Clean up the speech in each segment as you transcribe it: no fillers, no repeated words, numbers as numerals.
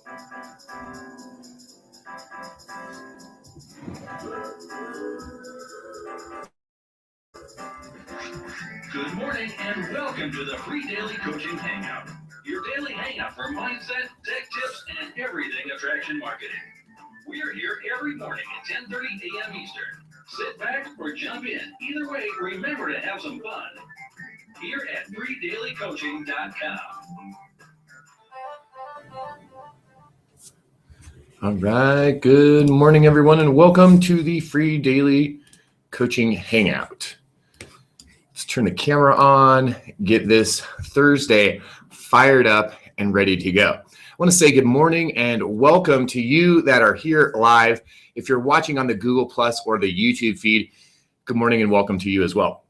Good morning and welcome to the free daily coaching hangout. Your daily hangout for mindset, tech tips, and everything attraction marketing. We're here every morning at 10:30 a.m. Eastern. Sit back or jump in. Either way, remember to have some fun. Here at freedailycoaching.com. All right, good morning, everyone, and welcome to the free daily coaching hangout. Let's turn the camera on, get this Thursday fired up and ready to go. I want to say good morning and welcome to you that are here live. If you're watching on the Google Plus or the YouTube feed, good morning and welcome to you as well.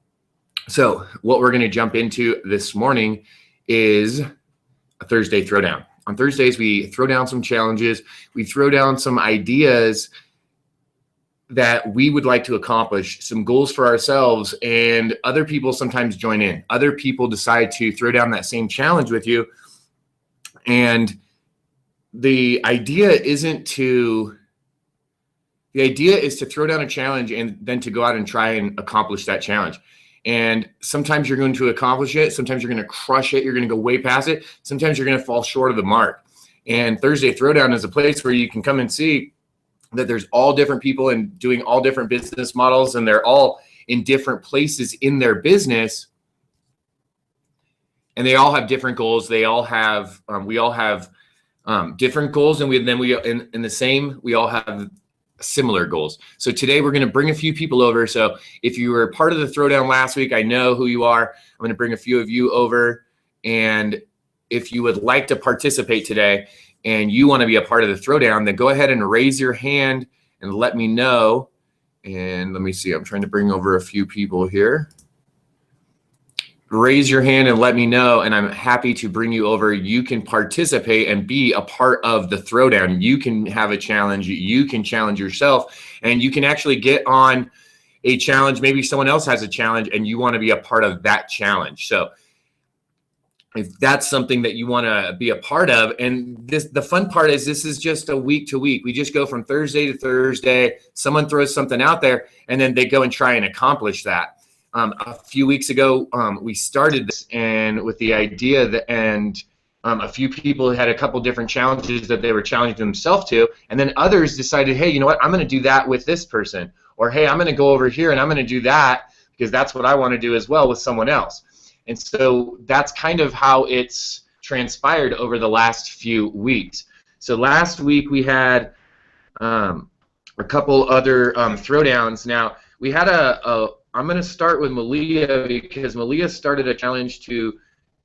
So what we're going to jump into this morning is a Thursday throwdown. On Thursdays, we throw down some challenges. We throw down some ideas that we would like to accomplish, some goals for ourselves, and other people sometimes join in. Other people decide to throw down that same challenge with you. And the idea is to throw down a challenge and then to go out and try and accomplish that challenge. And sometimes you're going to accomplish it. Sometimes you're going to crush it. You're going to go way past it. Sometimes you're going to fall short of the mark. And Thursday Throwdown is a place where you can come and see that there's all different people and doing all different business models, and they're all in different places in their business. And they all have different goals. They all have, we all have different goals, and we all have similar goals. So today we're going to bring a few people over. So if you were part of the throwdown last week, I know who you are. I'm going to bring a few of you over. And if you would like to participate today and you want to be a part of the throwdown, then go ahead and raise your hand and let me know. And let me see, I'm trying to bring over a few people here. Raise your hand and let me know, and I'm happy to bring you over. You can participate and be a part of the throwdown. You can have a challenge. You can challenge yourself, and you can actually get on a challenge. Maybe someone else has a challenge, and you want to be a part of that challenge. So if that's something that you want to be a part of, and the fun part is this is just a week to week. We just go from Thursday to Thursday. Someone throws something out there, and then they go and try and accomplish that. A few weeks ago, we started this, and with the idea that, a few people had a couple different challenges that they were challenging themselves to, and then others decided, hey, you know what, I'm going to do that with this person, or hey, I'm going to go over here and I'm going to do that because that's what I want to do as well with someone else. And so that's kind of how it's transpired over the last few weeks. So last week we had a couple other throwdowns. Now we had I'm going to start with Malia because Malia started a challenge to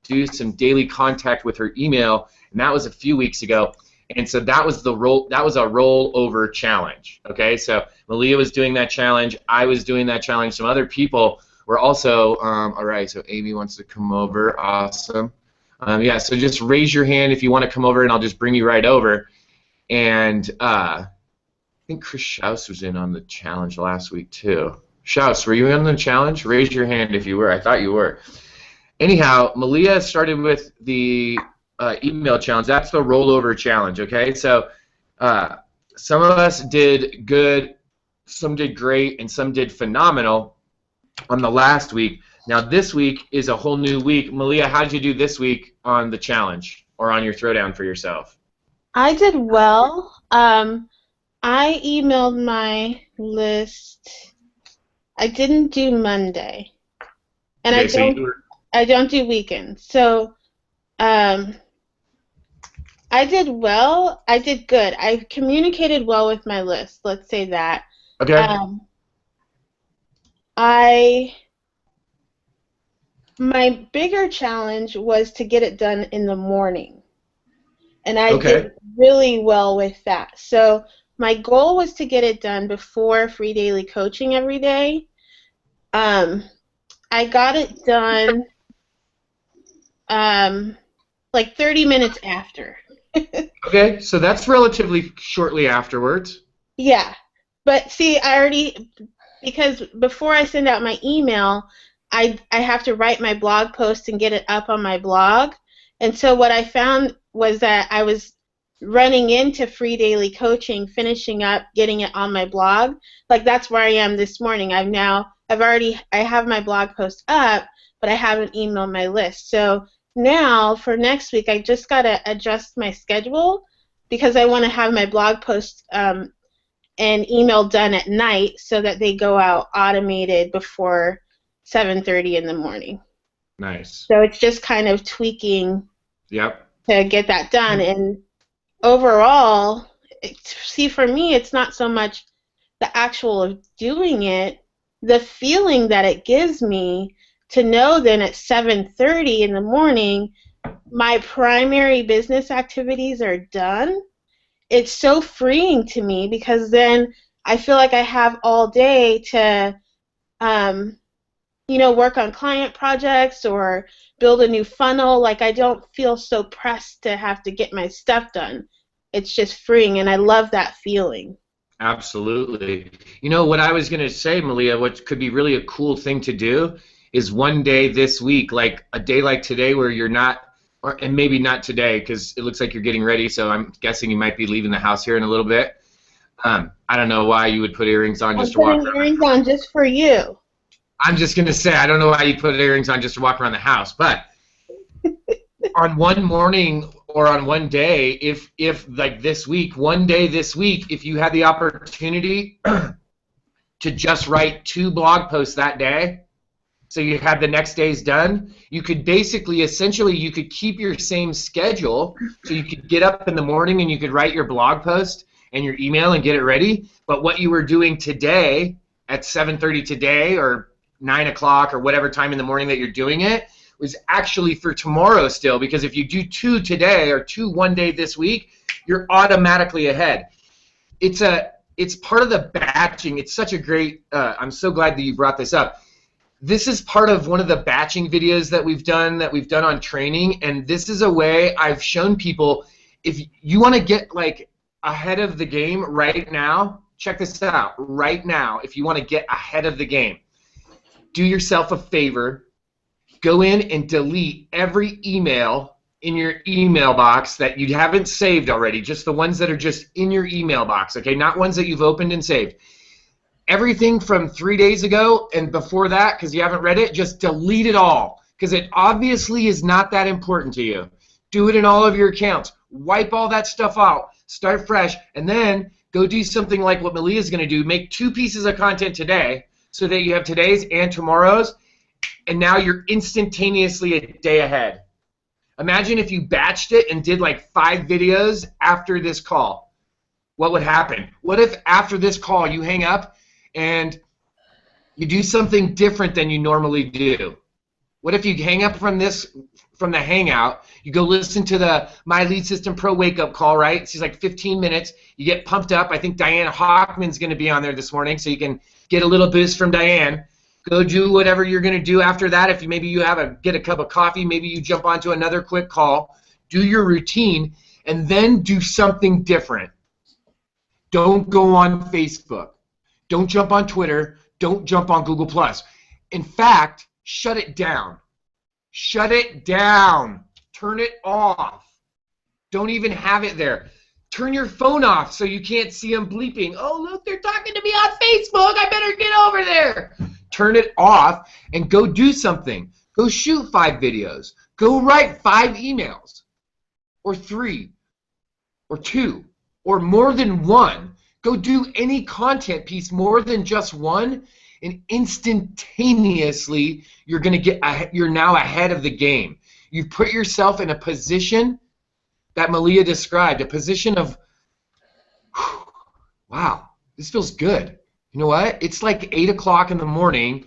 do some daily contact with her email, and that was a few weeks ago. And so that was a rollover challenge. Okay, so Malia was doing that challenge. I was doing that challenge. Some other people were also. All right, so Amy wants to come over. Awesome. Yeah, so just raise your hand if you want to come over, and I'll just bring you right over. And I think Chris Schaus was in on the challenge last week too. Schaus, were you in the challenge? Raise your hand if you were. I thought you were. Anyhow, Malia started with the email challenge. That's the rollover challenge, okay? So some of us did good, some did great, and some did phenomenal on the last week. Now this week is a whole new week. Malia, how did you do this week on the challenge or on your throwdown for yourself? I did well. I emailed my list. I didn't do Monday, and Okay, I don't do weekends. So I did well. I did good. I communicated well with my list. Let's say that. Okay. My bigger challenge was to get it done in the morning, and I did really well with that. So my goal was to get it done before free daily coaching every day. I got it done like 30 minutes after. Okay, so that's relatively shortly afterwards. Yeah, but see, because before I send out my email, I have to write my blog post and get it up on my blog. And so what I found was that I was running into free daily coaching, finishing up, getting it on my blog. Like that's where I am this morning. I have my blog post up, but I haven't emailed my list. So now for next week, I just got to adjust my schedule because I want to have my blog post and email done at night so that they go out automated before 7:30 in the morning. Nice. So it's just kind of tweaking Yep. to get that done. And overall, see, for me, it's not so much the actual of doing it, the feeling that it gives me to know then at 7:30 in the morning, my primary business activities are done. It's so freeing to me because then I feel like I have all day to, work on client projects or build a new funnel. Like I don't feel so pressed to have to get my stuff done. It's just freeing, and I love that feeling. Absolutely. You know what I was going to say, Malia, what could be really a cool thing to do is one day this week, like a day like today where you're not, and maybe not today because it looks like you're getting ready, so I'm guessing you might be leaving the house here in a little bit. I don't know why you would put earrings on just to walk around. I'm putting earrings on just for you. I'm just going to say, I don't know why you put earrings on just to walk around the house, but on one morning or on one day, if like this week, one day this week, if you had the opportunity to just write 2 blog posts that day, so you had the next day's done, you could basically, essentially, you could keep your same schedule, so you could get up in the morning and you could write your blog post and your email and get it ready, but what you were doing today at 7:30 today or 9 o'clock or whatever time in the morning that you're doing it was actually for tomorrow still, because if you do 2 today or 2 one day this week, you're automatically ahead. It's part of the batching. It's such a great, I'm so glad that you brought this up. This is part of one of the batching videos that we've done on training, and this is a way I've shown people, if you want to get like ahead of the game right now, check this out. Right now, if you want to get ahead of the game, do yourself a favor, go in and delete every email in your email box that you haven't saved already, just the ones that are just in your email box, okay? Not ones that you've opened and saved. Everything from 3 days ago and before that, because you haven't read it, just delete it all, because it obviously is not that important to you. Do it in all of your accounts. Wipe all that stuff out. Start fresh, and then go do something like what Malia's going to do. Make 2 pieces of content today so that you have today's and tomorrow's, and now you're instantaneously a day ahead. Imagine if you batched it and did like 5 videos after this call. What would happen? What if after this call you hang up and you do something different than you normally do? What if you hang up from the hangout, you go listen to the My Lead System Pro Wake Up Call, right? It's like 15 minutes. You get pumped up. I think Diane Hockman's going to be on there this morning, so you can get a little boost from Diane. Go do whatever you're going to do after that. If maybe you get a cup of coffee, maybe you jump onto another quick call, do your routine, and then do something different. Don't go on Facebook. Don't jump on Twitter. Don't jump on Google+. In fact, shut it down. Shut it down. Turn it off. Don't even have it there. Turn your phone off so you can't see them bleeping. Oh, look, they're talking to me on Facebook. I better get over there. Turn it off and go do something. Go shoot 5 videos. Go write 5 emails, or 3, or 2, or more than 1. Go do any content piece more than just 1, and instantaneously you're now ahead of the game. You've put yourself in a position that Malia described, a position of, wow, this feels good. You know what? It's like 8 o'clock in the morning.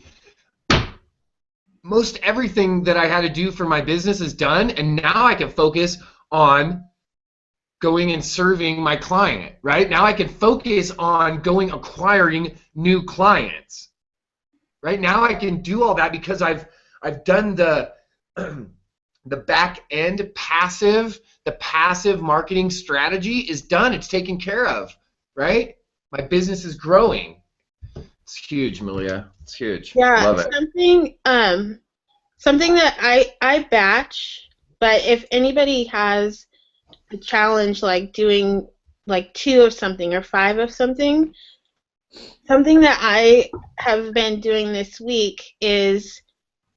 Most everything that I had to do for my business is done, and now I can focus on going and serving my client, right? Now I can focus on acquiring new clients. Right now I can do all that because I've done the back end passive marketing strategy is done. It's taken care of, right? My business is growing. It's huge, Malia. It's huge. Yeah, love it. Something that I batch, but if anybody has a challenge like doing like 2 of something or 5 of something, something that I have been doing this week is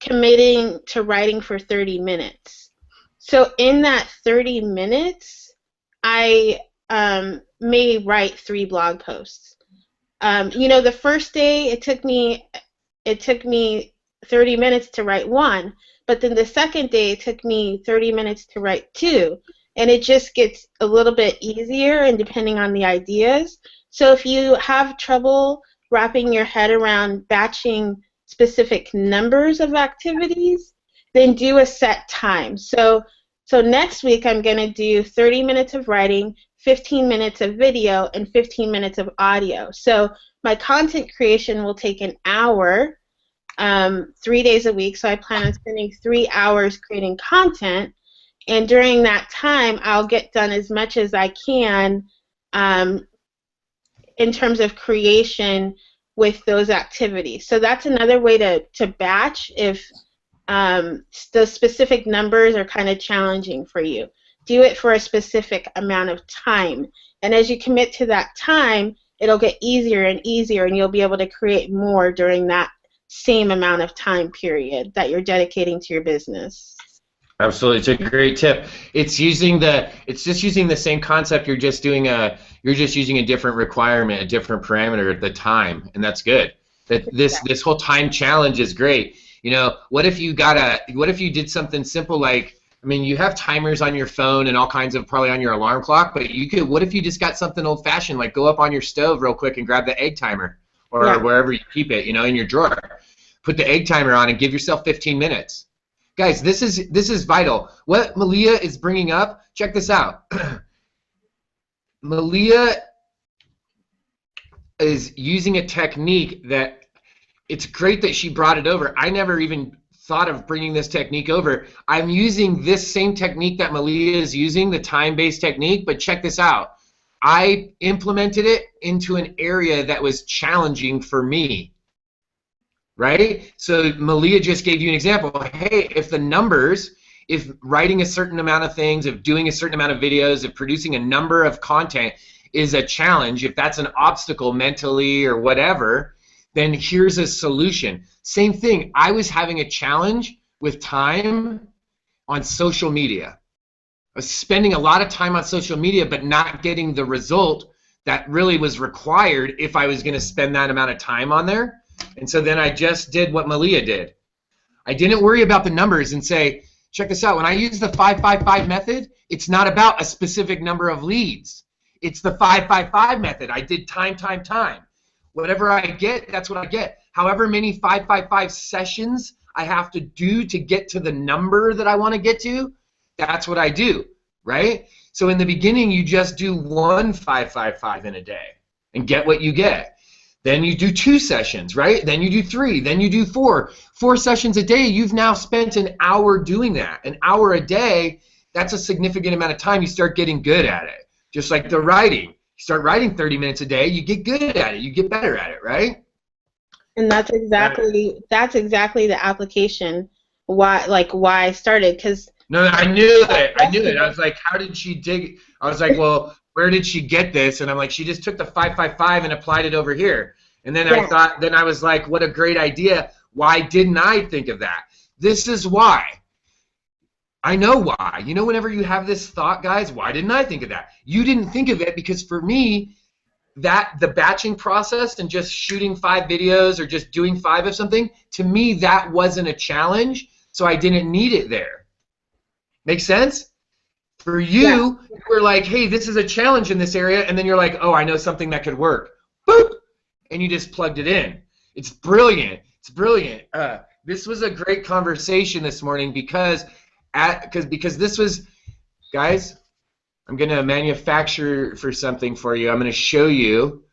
committing to writing for 30 minutes. So in that 30 minutes, I may write 3 blog posts. The first day it took me 30 minutes to write 1, but then the second day it took me 30 minutes to write 2, and it just gets a little bit easier and depending on the ideas. So if you have trouble wrapping your head around batching specific numbers of activities, then do a set time. So next week I'm going to do 30 minutes of writing, 15 minutes of video, and 15 minutes of audio. So my content creation will take an hour, 3 days a week. So I plan on spending 3 hours creating content, and during that time I'll get done as much as I can in terms of creation with those activities. So that's another way to batch if the specific numbers are kind of challenging for you. Do it for a specific amount of time. And as you commit to that time, it'll get easier and easier, and you'll be able to create more during that same amount of time period that you're dedicating to your business. Absolutely, it's a great tip. It's just using the same concept. You're just using a different requirement, a different parameter at the time, and that's good. This whole time challenge is great. What if you did something simple like, you have timers on your phone and all kinds of, probably on your alarm clock, but what if you just got something old-fashioned, like go up on your stove real quick and grab the egg timer, or wherever you keep it, in your drawer. Put the egg timer on and give yourself 15 minutes. Guys, this is vital. What Malia is bringing up, check this out. Malia is using a technique that, it's great that she brought it over. I never even thought of bringing this technique over. I'm using this same technique that Malia is using, the time-based technique, but check this out. I implemented it into an area that was challenging for me. Right? So Malia just gave you an example. Hey, if writing a certain amount of things, if doing a certain amount of videos, if producing a number of content is a challenge, if that's an obstacle mentally or whatever, then here's a solution. Same thing. I was having a challenge with time on social media. I was spending a lot of time on social media but not getting the result that really was required if I was going to spend that amount of time on there. And so then I just did what Malia did. I didn't worry about the numbers and say, check this out, when I use the 5-5-5 method, it's not about a specific number of leads. It's the 5-5-5 method. I did time. Whatever I get, that's what I get. However many 5-5-5 sessions I have to do to get to the number that I want to get to, that's what I do, right? So in the beginning, you just do 1 5-5-5 in a day and get what you get. Then you do 2 sessions, right? Then you do 3, then you do 4. 4 sessions a day, you've now spent an hour doing that. An hour a day, that's a significant amount of time. You start getting good at it. Just like the writing. You start writing 30 minutes a day, you get good at it. You get better at it, right? And that's exactly the application why I started, because no, I knew it. I was like, how did she dig? I was like, well, where did she get this? And I'm like, she just took the 5-5-5 and applied it over here. And then I was like, what a great idea. Why didn't I think of that? This is why. I know why. Whenever you have this thought, guys, why didn't I think of that? You didn't think of it because for me, the batching process and just shooting 5 videos or just doing 5 of something, to me, that wasn't a challenge, so I didn't need it there. Make sense? For you, you were like, hey, this is a challenge in this area, and then you're like, oh, I know something that could work. Boop! And you just plugged it in. It's brilliant. It's brilliant. This was a great conversation this morning because this was, guys, I'm going to manufacture for something for you. I'm going to show you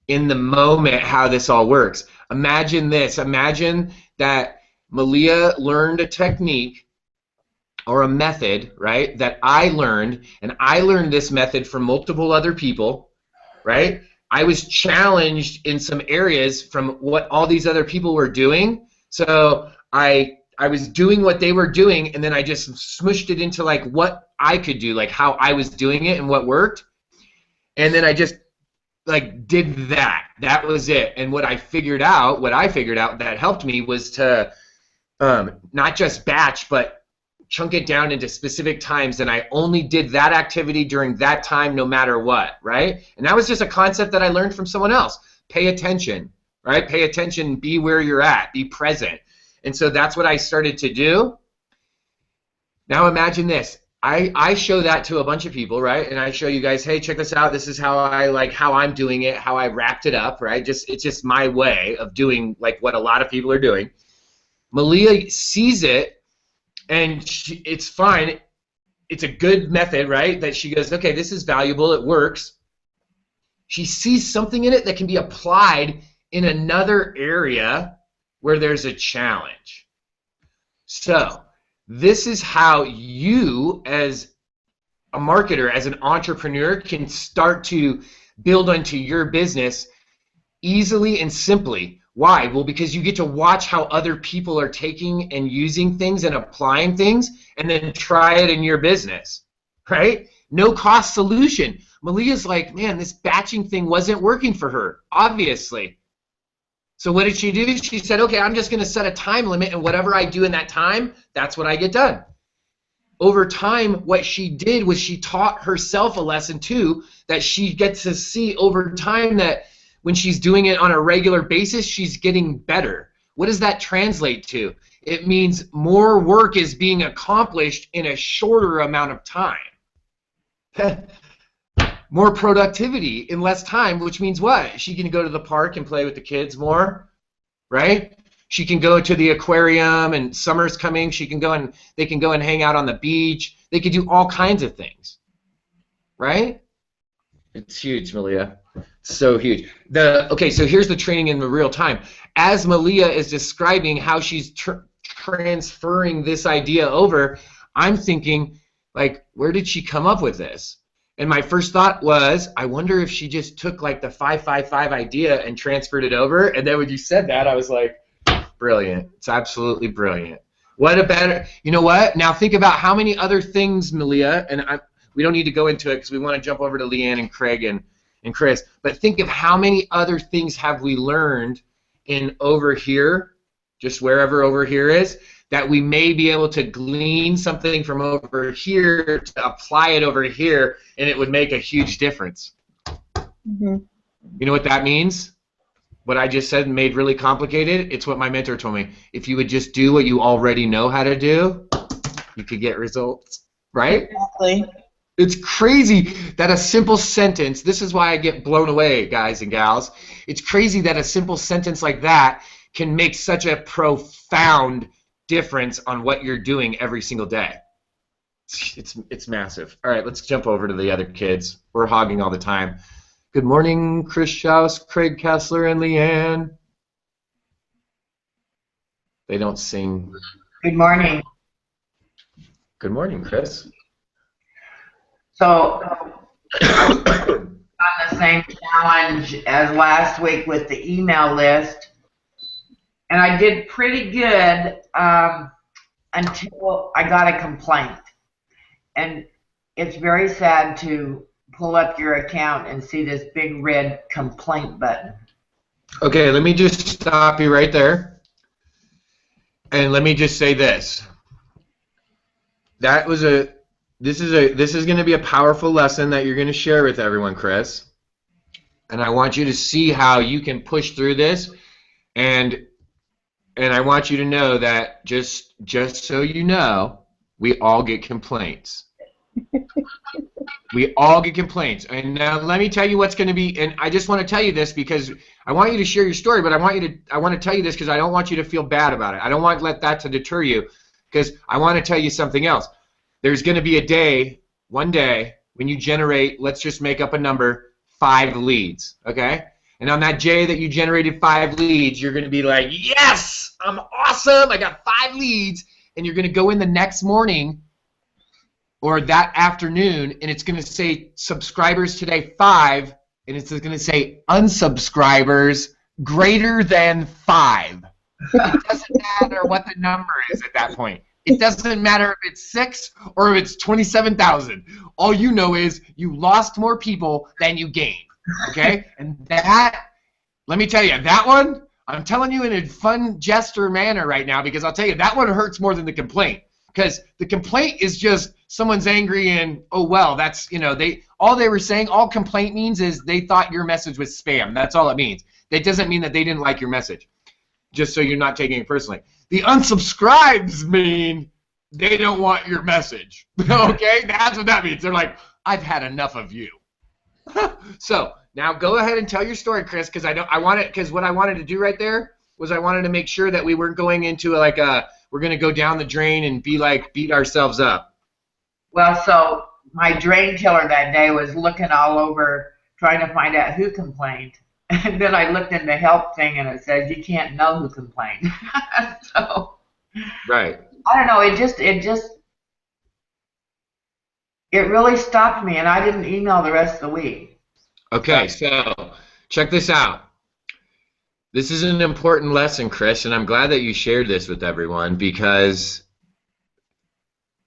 in the moment how this all works. Imagine this. Imagine that Malia learned a technique or a method, right, that I learned, and I learned this method from multiple other people, right? I was challenged in some areas from what all these other people were doing, so I I was doing what they were doing, and then I just smushed it into like what I could do, like how I was doing it and what worked. And then I just like did that. That was it. And what I figured out that helped me was to not just batch, but chunk it down into specific times, and I only did that activity during that time no matter what, right? And that was just a concept that I learned from someone else. Pay attention, right? Pay attention, be where you're at, be present. And so that's what I started to do. Now imagine this. I show that to a bunch of people, right? And I show you guys, hey, check this out. This is how I'm doing it, how I wrapped it up, right? It's just my way of doing like what a lot of people are doing. Malia sees it, and it's fine. It's a good method, right? That she goes, okay, this is valuable. It works. She sees something in it that can be applied in another area where there's a challenge. So this is how you, as a marketer, as an entrepreneur, can start to build onto your business easily and simply. Why? Well, because you get to watch how other people are taking and using things and applying things, and then try it in your business, right? No cost solution. Malia's like, man, this batching thing wasn't working for her, obviously. So what did she do? She said, okay, I'm just going to set a time limit, and whatever I do in that time, that's what I get done. Over time, what she did was she taught herself a lesson too, that she gets to see over time that when she's doing it on a regular basis, she's getting better. What does that translate to? It means more work is being accomplished in a shorter amount of time. More productivity in less time, which means what? She can go to the park and play with the kids more, right? She can go to the aquarium, and summer's coming. They can go and hang out on the beach. They can do all kinds of things, right? It's huge, Malia. So huge. Okay, so here's the training in the real time. As Malia is describing how she's transferring this idea over, I'm thinking, like, where did she come up with this? And my first thought was, I wonder if she just took like the 5-5-5 idea and transferred it over. And then when you said that, I was like, brilliant. It's absolutely brilliant. What a better, you know what? Now think about how many other things, Malia, and we don't need to go into it because we want to jump over to Leanne and Craig and Chris, but think of how many other things have we learned in over here, just wherever over here is, that we may be able to glean something from over here to apply it over here, and it would make a huge difference. Mm-hmm. You know what that means? What I just said made really complicated? It's what my mentor told me. If you would just do what you already know how to do, you could get results, right? Exactly. It's crazy that a simple sentence, this is why I get blown away, guys and gals. It's crazy that a simple sentence like that can make such a profound difference on what you're doing every single day. It's massive. All right, let's jump over to the other kids. We're hogging all the time. Good morning, Chris Schaus, Craig Kessler, and Leanne. They don't sing. Good morning. Good morning, Chris. So, on the same challenge as last week with the email list, and I did pretty good until I got a complaint. And it's very sad to pull up your account and see this big red complaint button. Okay, let me just stop you right there. And let me just say this. This is going to be a powerful lesson that you're going to share with everyone, Chris. And I want you to see how you can push through this. And I want you to know that just so you know, we all get complaints. We all get complaints. And now let me tell you what's going to be, and I just want to tell you this because I want you to share your story, but I want to tell you this because I don't want you to feel bad about it. I don't want let that to deter you, because I want to tell you something else. There's going to be a day, one day, when you generate, let's just make up a number, 5 leads, okay? And on that day that you generated 5 leads, you're going to be like, yes, I'm awesome, I got 5 leads, and you're going to go in the next morning or that afternoon, and it's going to say subscribers today 5, and it's going to say unsubscribers greater than 5. It doesn't matter what the number is at that point. It doesn't matter if it's 6 or if it's 27,000. All you know is you lost more people than you gained. Okay? And that, let me tell you, that one, I'm telling you in a fun gesture manner right now, because I'll tell you, that one hurts more than the complaint. Because the complaint is just someone's angry and, oh, well, that's, all they were saying, all complaint means is they thought your message was spam. That's all it means. That doesn't mean that they didn't like your message, just so you're not taking it personally. The unsubscribes mean they don't want your message. Okay? That's what that means. They're like, I've had enough of you. So now go ahead and tell your story, Chris, because what I wanted to do right there was I wanted to make sure that we weren't going into we're going to go down the drain and beat ourselves up. Well, so my drain killer that day was looking all over trying to find out who complained. And then I looked in the help thing and it says you can't know who complained. So right. I don't know, it really stopped me and I didn't email the rest of the week. Okay, so check this out. This is an important lesson, Chris, and I'm glad that you shared this with everyone, because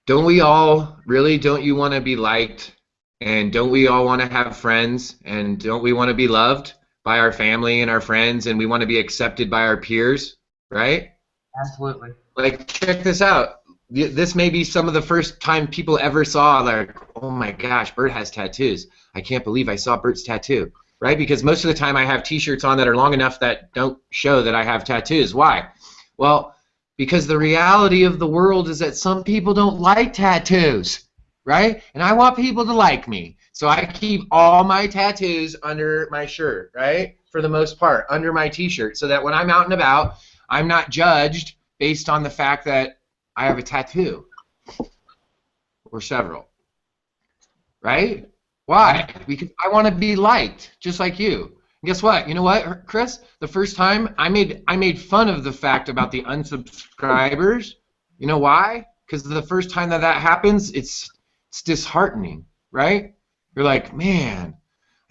don't you want to be liked, and don't we all want to have friends, and don't we want to be loved by our family and our friends, and we want to be accepted by our peers, right? Absolutely. Like, check this out. This may be some of the first time people ever saw, like, oh my gosh, Bert has tattoos. I can't believe I saw Bert's tattoo. Right? Because most of the time I have t-shirts on that are long enough that don't show that I have tattoos. Why? Well, because the reality of the world is that some people don't like tattoos, right? And I want people to like me. So I keep all my tattoos under my shirt, right? For the most part, under my t-shirt, so that when I'm out and about, I'm not judged based on the fact that I have a tattoo or several, right? Why? Because I want to be liked, just like you. And guess what? You know what, Chris? The first time I made fun of the fact about the unsubscribers. You know why? Because the first time that happens, it's disheartening, right? You're like, man,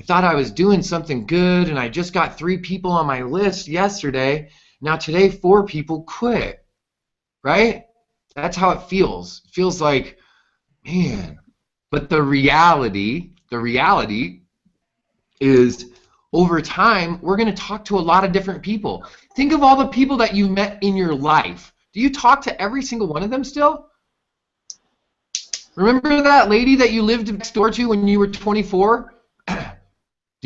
I thought I was doing something good, and I just got 3 people on my list yesterday. Now today, 4 people quit, right? That's how it feels. It feels like, man. But the reality is, over time, we're going to talk to a lot of different people. Think of all the people that you met in your life. Do you talk to every single one of them still? Remember that lady that you lived next door to when you were 24? Do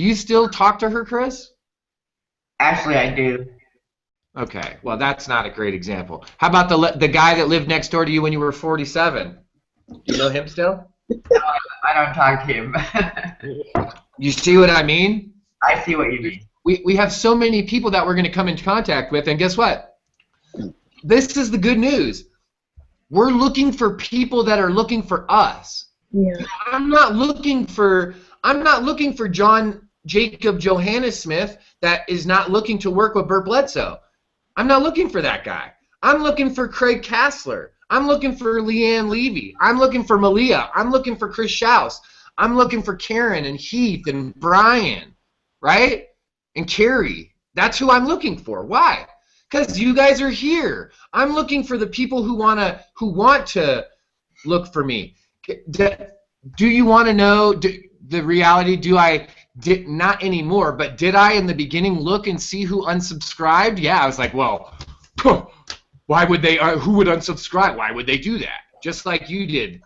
you still talk to her, Chris? Actually, I do. Okay, well, that's not a great example. How about the guy that lived next door to you when you were 47? Do you know him still? No, I don't talk to him. You see what I mean? I see what you mean. We have so many people that we're going to come in contact with, and guess what? This is the good news. We're looking for people that are looking for us. Yeah. I'm not looking for John Jacob Johannes Smith that is not looking to work with Bert Bledsoe. I'm not looking for that guy. I'm looking for Craig Kassler. I'm looking for Leanne Levy. I'm looking for Malia. I'm looking for Chris Schaus. I'm looking for Karen and Heath and Brian, right? And Carrie. That's who I'm looking for. Why? Because you guys are here. I'm looking for the people who want to look for me. Do you want to know the reality? Not anymore, but did I in the beginning look and see who unsubscribed? Yeah, I was like, well, why would they? Who would unsubscribe? Why would they do that? Just like you did,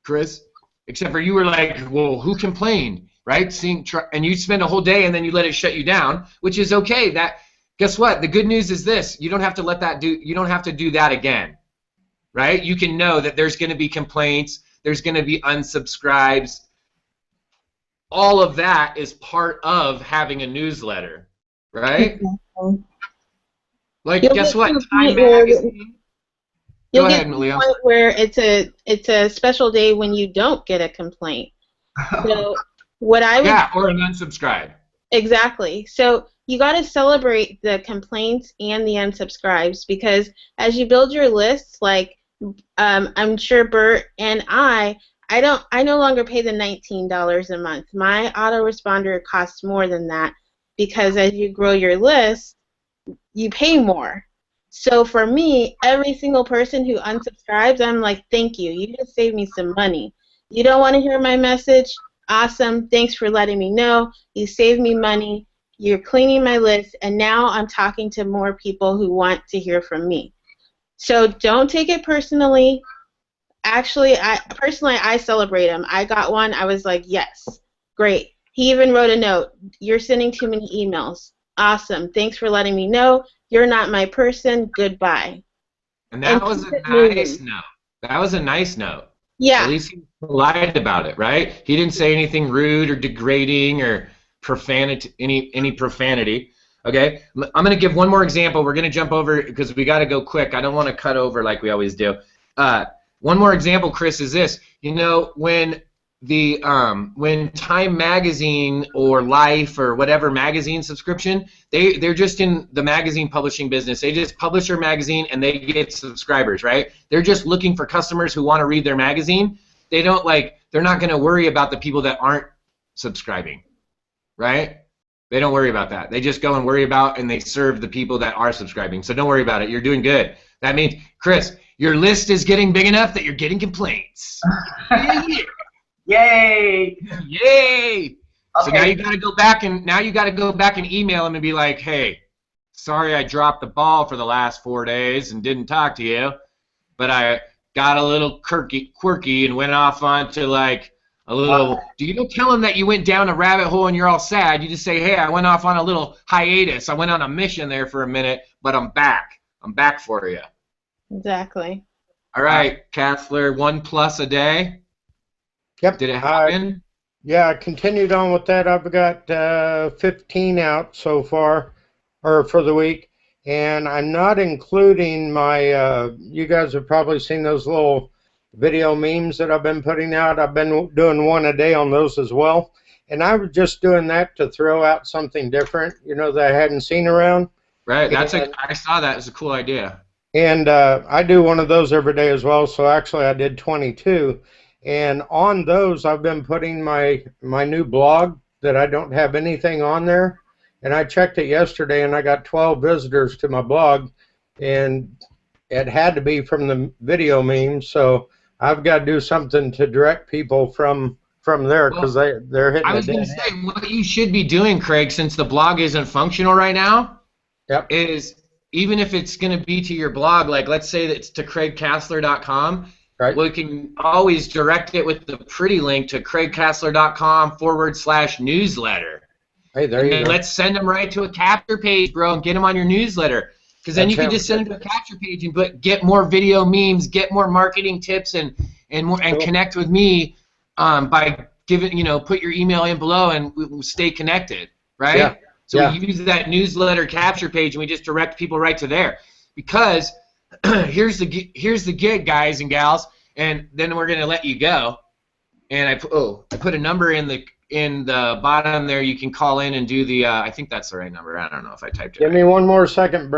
Chris. Except for you were like, well, who complained, right? And you spend a whole day and then you let it shut you down, which is okay. Guess what? The good news is this: you don't have to you don't have to do that again, right? You can know that there's going to be complaints, there's going to be unsubscribes. All of that is part of having a newsletter, right? Exactly. Like, You'll guess get what? to a Time point where Magazine. You'll Go get ahead, to Malia. a point where it's a special day when you don't get a complaint. So what I would or an unsubscribe. Exactly. So you got to celebrate the complaints and the unsubscribes, because as you build your lists, like I'm sure Bert and I no longer pay the $19 a month. My autoresponder costs more than that, because as you grow your list, you pay more. So for me, every single person who unsubscribes, I'm like, thank you. You just saved me some money. You don't want to hear my message? Awesome. Thanks for letting me know. You saved me money. You're cleaning my list, and now I'm talking to more people who want to hear from me. So don't take it personally. Actually, I celebrate him. I got one. I was like, yes, great. He even wrote a note. You're sending too many emails. Awesome. Thanks for letting me know. You're not my person. Goodbye. And that was a nice note. That was a nice note. Yeah. At least he lied about it, right? He didn't say anything rude or degrading or profanity, any profanity. Okay? I'm going to give one more example. We're going to jump over because we got to go quick. I don't want to cut over like we always do. One more example, Chris, is this. You know, when Time Magazine or Life or whatever magazine subscription, they're just in the magazine publishing business. They just publish their magazine and they get subscribers, right? They're just looking for customers who want to read their magazine. They're not going to worry about the people that aren't subscribing, right? They don't worry about that. They just go and worry about and they serve the people that are subscribing. So don't worry about it. You're doing good. That means, Chris, your list is getting big enough that you're getting complaints. Yeah. Yay! Yay! Okay. So now you got to go back and email him and be like, hey, sorry I dropped the ball for the last 4 days and didn't talk to you, but I got a little quirky and went off onto like a little. You don't tell him that you went down a rabbit hole and you're all sad. You just say, hey, I went off on a little hiatus. I went on a mission there for a minute, but I'm back. I'm back for you. Exactly. All right, Kathler, 1+ a day. Yep. Did it happen? Yeah, I continued on with that. I've got 15 out so far, or for the week, and I'm not including my. You guys have probably seen those little video memes that I've been putting out. I've been doing one a day on those as well, and I was just doing that to throw out something different, you know, that I hadn't seen around. Right. I saw that. It's a cool idea. And I do one of those every day as well. So actually, I did 22. And on those, I've been putting my new blog that I don't have anything on there. And I checked it yesterday, and I got 12 visitors to my blog. And it had to be from the video memes. So I've got to do something to direct people from there because they're hitting I was going to say, what you should be doing, Craig, since the blog isn't functional right now, is even if it's going to be to your blog, like let's say that it's to craigkassler.com, right. We can always direct it with the pretty link to craigkassler.com/newsletter. Hey, there you go. Let's send them right to a capture page, bro, and get them on your newsletter. Because then you can just send them to a capture page and get more video memes, get more marketing tips, and connect with me by put your email in below and we'll stay connected, right? Yeah. So we use that newsletter capture page and we just direct people right to there. Because here's the gig, guys and gals, and then we're gonna let you go. And I put a number in the bottom there. You can call in and do the. I think that's the right number. I don't know if I typed it. Give me one more second,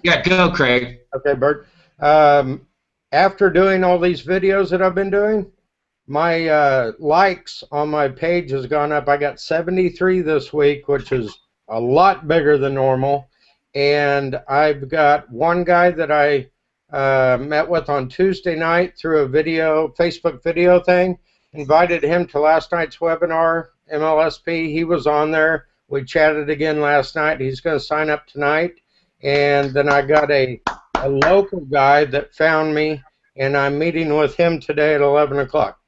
yeah, go, Craig. Okay, Bert. After doing all these videos that I've been doing, my likes on my page has gone up. I got 73 this week, which is a lot bigger than normal. And I've got one guy that I met with on Tuesday night through a Facebook video thing. Invited him to last night's webinar, MLSP. He was on there. We chatted again last night. He's going to sign up tonight. And then I got a local guy that found me, and I'm meeting with him today at 11 o'clock.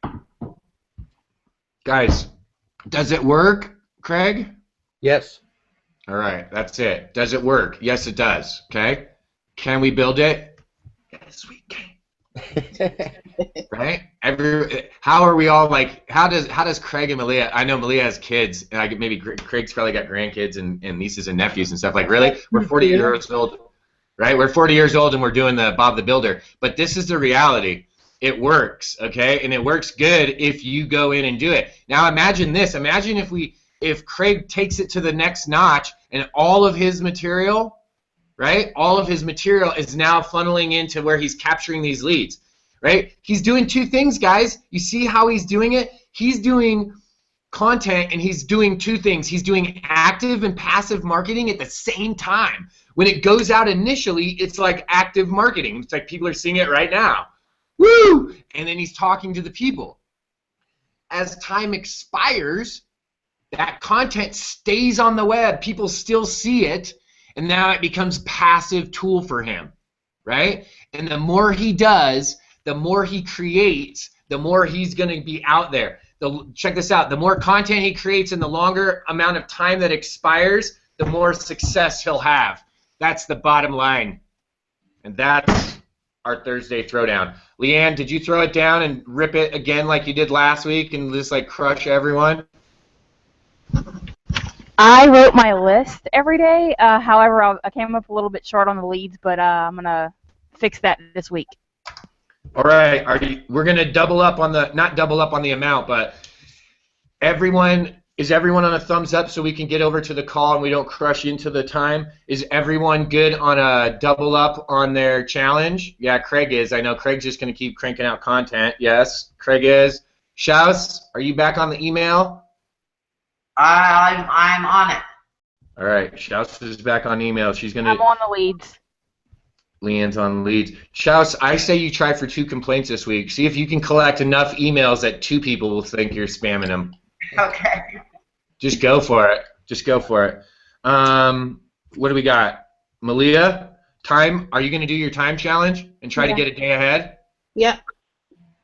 Guys, does it work, Craig? Yes. All right, that's it. Does it work? Yes, it does. Okay. Can we build it? Yes, we can. Right? How are we all like? How does Craig and Malia? I know Malia has kids, and maybe Craig's probably got grandkids and nieces and nephews and stuff. Like, really? We're 40 years old, right? We're 40 years old and we're doing the Bob the Builder. But this is the reality. It works, okay, and it works good if you go in and do it. Now imagine this. Imagine if Craig takes it to the next notch and all of his material, right? All of his material is now funneling into where he's capturing these leads, right? He's doing two things, guys. You see how he's doing it? He's doing content and he's doing two things. He's doing active and passive marketing at the same time. When it goes out initially, it's like active marketing. It's like people are seeing it right now. Woo! And then he's talking to the people. As time expires, that content stays on the web. People still see it, and now it becomes passive tool for him, right? And the more he does, the more he creates, the more he's going to be out there. Check this out. The more content he creates and the longer amount of time that expires, the more success he'll have. That's the bottom line. And that's our Thursday Throwdown. Leanne, did you throw it down and rip it again like you did last week and just like crush everyone? I wrote my list every day. However, I came up a little bit short on the leads, but I'm going to fix that this week. All right. We're going to double up on the, not double up on the amount, but is everyone on a thumbs up so we can get over to the call and we don't crush into the time? Is everyone good on a double up on their challenge? Yeah, Craig is. I know Craig's just going to keep cranking out content. Yes, Craig is. Shaus, are you back on the email? I'm on it. All right, Shaus is back on email. She's going to. I'm on the leads. Leanne's on leads. Shaus, I say you try for 2 complaints this week. See if you can collect enough emails that 2 people will think you're spamming them. Okay. Just go for it. Just go for it. What do we got? Malia, time? Are you going to do your time challenge and try to get a day ahead? Yep.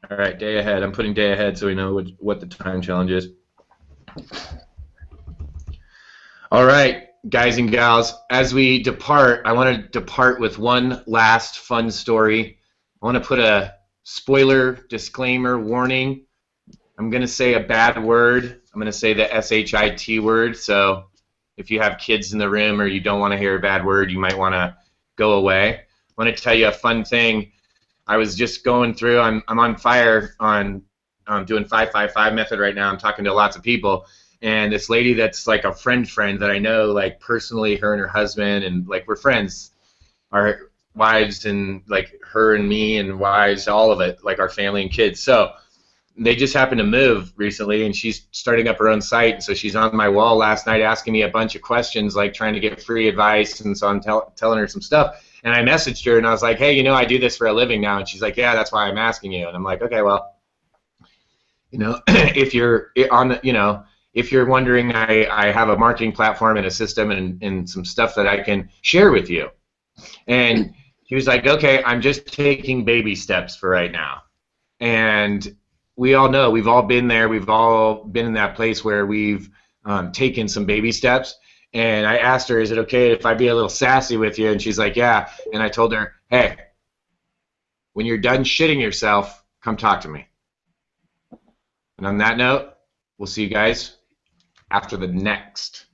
All right, day ahead. I'm putting day ahead so we know what the time challenge is. All right, guys and gals, as we depart, I want to depart with one last fun story. I want to put a spoiler, disclaimer, warning. I'm going to say a bad word. I'm going to say the S-H-I-T word, so if you have kids in the room or you don't want to hear a bad word, you might want to go away. I want to tell you a fun thing. I was just going through, I'm on fire on doing 5-5-5 method right now. I'm talking to lots of people. And this lady that's like a friend that I know, like personally, her and her husband, and like we're friends, our wives, and like her and me and wives, all of it, like our family and kids. So they just happened to move recently, and she's starting up her own site. And so she's on my wall last night asking me a bunch of questions, like trying to get free advice. And so I'm telling her some stuff. And I messaged her, and I was like, hey, I do this for a living now. And she's like, yeah, that's why I'm asking you. And I'm like, okay, well, if you're on, if you're wondering, I have a marketing platform and a system and some stuff that I can share with you. And she was like, okay, I'm just taking baby steps for right now. And we all know, we've all been there, we've all been in that place where we've taken some baby steps. And I asked her, is it okay if I be a little sassy with you? And she's like, yeah. And I told her, hey, when you're done shitting yourself, come talk to me. And on that note, we'll see you guys after the next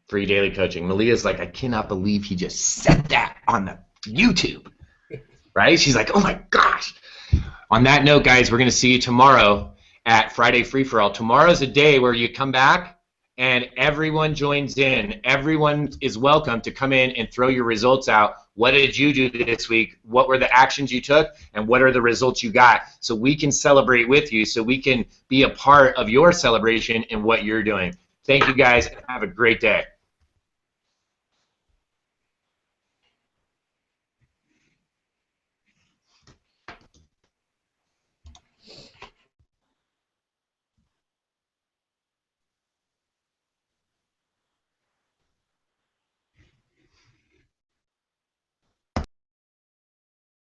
free daily coaching. Malia's like, I cannot believe he just said that on the YouTube. Right? She's like, oh my gosh. On that note, guys, we're going to see you tomorrow at Friday Free For All. Tomorrow's a day where you come back and everyone joins in. Everyone is welcome to come in and throw your results out. What did you do this week? What were the actions you took? And what are the results you got? So we can celebrate with you, so we can be a part of your celebration and what you're doing. Thank you, guys. Have a great day.